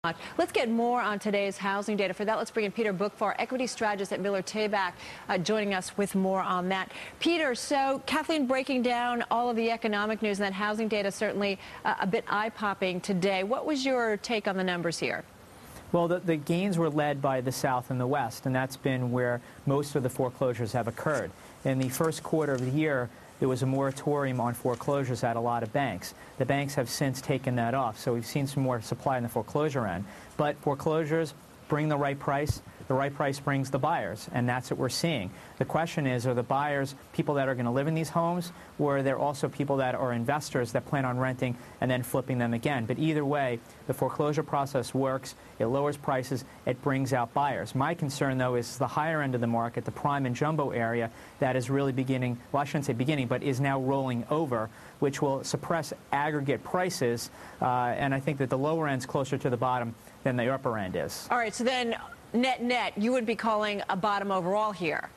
Let's get more on today's housing data. For that, let's bring in Peter Boockvar, equity strategist at Miller Tabak, joining us with more on that. Peter, so Kathleen breaking down all of the economic news, and that housing data certainly a bit eye-popping today. What was your take on the numbers here? Well, the gains were led by the South and the West, and that's been where most of the foreclosures have occurred. In the first quarter of the year, there was a moratorium on foreclosures at a lot of banks. The banks have since taken that off, so we've seen some more supply in the foreclosure end. But foreclosures bring the right price brings the buyers, and that's what we're seeing. The question is, are the buyers people that are going to live in these homes, or are there also people that are investors that plan on renting and then flipping them again? But either way, the foreclosure process works, it lowers prices, it brings out buyers. My concern, though, is the higher end of the market, the prime and jumbo area, that is really beginning, well, I shouldn't say beginning, but is now rolling over, which will suppress aggregate prices, and I think that the lower end's closer to the bottom than the upper end is. All right, so then net, you would be calling a bottom overall here.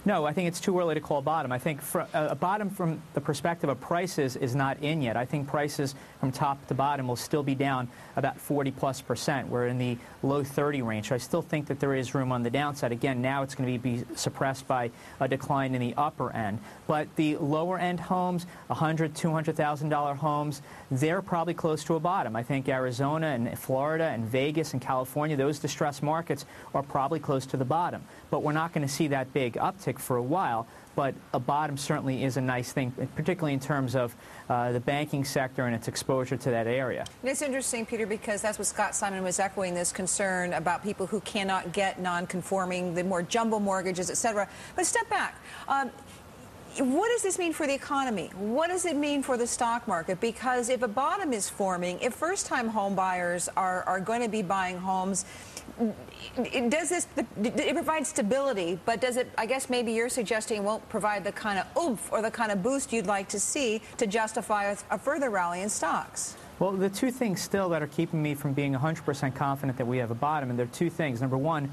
No, I think it's too early to call a bottom. I think a bottom from the perspective of prices is not in yet. I think prices from top to bottom will still be down about 40+%. We're in the low 30 range. So I still think that there is room on the downside. Again, now it's going to be suppressed by a decline in the upper end. But the lower end homes, $100,000, $200,000 homes, they're probably close to a bottom. I think Arizona and Florida and Vegas and California, those distressed markets are probably close to the bottom. But we're not going to see that big uptick for a while, but a bottom certainly is a nice thing, particularly in terms of the banking sector and its exposure to that area. And it's interesting, Peter, because that's what Scott Simon was echoing, this concern about people who cannot get non-conforming, the more jumbo mortgages, et cetera. But step back. What does this mean for the economy? What does it mean for the stock market? Because if a bottom is forming, if first-time home buyers are going to be buying homes, it provides stability, but does it, I guess maybe you're suggesting, won't provide the kind of oomph or the kind of boost you'd like to see to justify a further rally in stocks? Well, the two things still that are keeping me from being 100% confident that we have a bottom, and there are two things. Number one,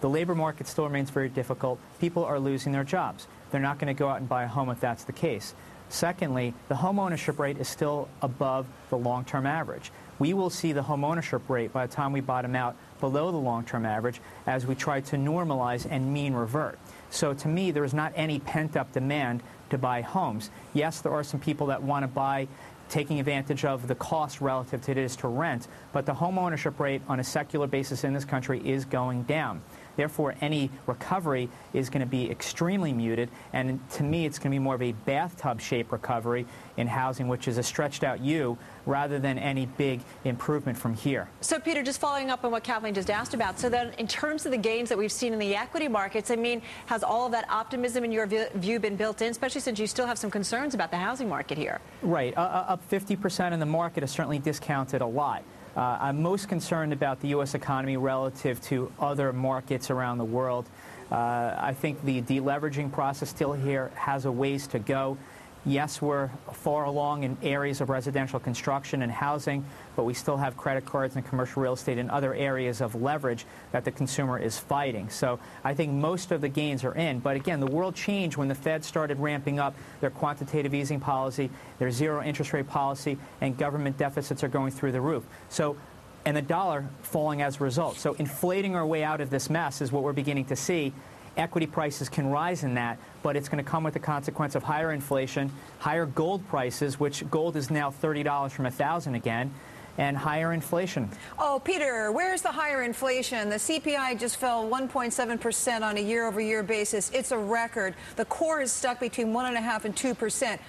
the labor market still remains very difficult. People are losing their jobs. They're not going to go out and buy a home if that's the case. Secondly, the home ownership rate is still above the long-term average. We will see the home ownership rate by the time we bottom out below the long-term average as we try to normalize and mean revert. So to me, there is not any pent-up demand to buy homes. Yes, there are some people that want to buy taking advantage of the cost relative to it is to rent, but the home ownership rate on a secular basis in this country is going down. Therefore, any recovery is going to be extremely muted, and to me, it's going to be more of a bathtub-shaped recovery in housing, which is a stretched-out U, rather than any big improvement from here. So, Peter, just following up on what Kathleen just asked about, so then in terms of the gains that we've seen in the equity markets, I mean, has all of that optimism in your view been built in, especially since you still have some concerns about the housing market here? Right. Up 50% in the market is certainly discounted a lot. I'm most concerned about the U.S. economy relative to other markets around the world. I think the deleveraging process still here has a ways to go. Yes, we're far along in areas of residential construction and housing, but we still have credit cards and commercial real estate and other areas of leverage that the consumer is fighting. So I think most of the gains are in. But again, the world changed when the Fed started ramping up their quantitative easing policy, their zero interest rate policy, and government deficits are going through the roof. So, and the dollar falling as a result. So inflating our way out of this mess is what we're beginning to see. Equity prices can rise in that, but it's going to come with the consequence of higher inflation, higher gold prices, which gold is now $30 from $1,000 again, and higher inflation. Oh, Peter, where's the higher inflation? The CPI just fell 1.7% on a year-over-year basis. It's a record. The core is stuck between 1.5% and 2%.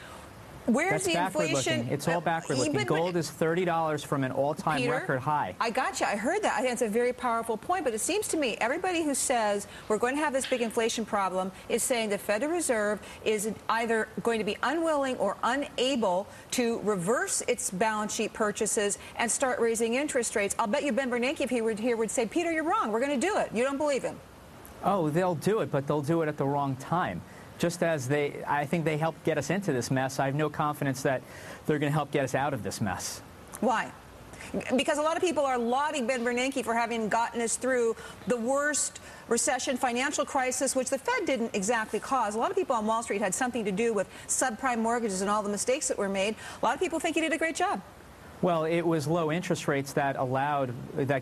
Where's the inflation? It's all backward-looking. Gold is $30 from an all-time record high. I got you. I heard that. I think it's a very powerful point. But it seems to me everybody who says we're going to have this big inflation problem is saying the Federal Reserve is either going to be unwilling or unable to reverse its balance sheet purchases and start raising interest rates. I'll bet you Ben Bernanke, if he were here, would say, Peter, you're wrong. We're going to do it. You don't believe him. Oh, they'll do it, but they'll do it at the wrong time. Just as I think they helped get us into this mess, I have no confidence that they're going to help get us out of this mess. Why? Because a lot of people are lauding Ben Bernanke for having gotten us through the worst recession, financial crisis, which the Fed didn't exactly cause. A lot of people on Wall Street had something to do with subprime mortgages and all the mistakes that were made. A lot of people think he did a great job. Well, it was low interest rates that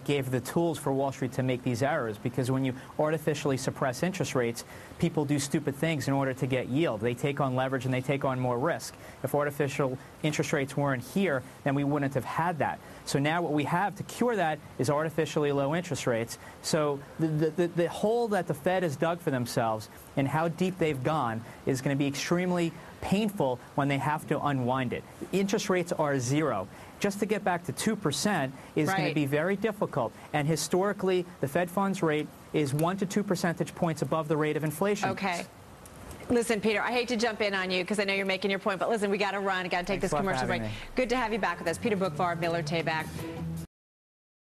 gave the tools for Wall Street to make these errors, because when you artificially suppress interest rates, people do stupid things in order to get yield. They take on leverage and they take on more risk. If artificial interest rates weren't here, then we wouldn't have had that. So now what we have to cure that is artificially low interest rates. So the hole that the Fed has dug for themselves and how deep they've gone is going to be extremely painful when they have to unwind it. Interest rates are zero. Just to get back to 2% is going to be very difficult. And historically, the Fed funds rate is 1 to 2 percentage points above the rate of inflation. Okay. Listen, Peter, I hate to jump in on you because I know you're making your point, but listen, we got to run. Got to take this commercial break. Good to have you back with us. Peter Boockvar, Miller Tabak.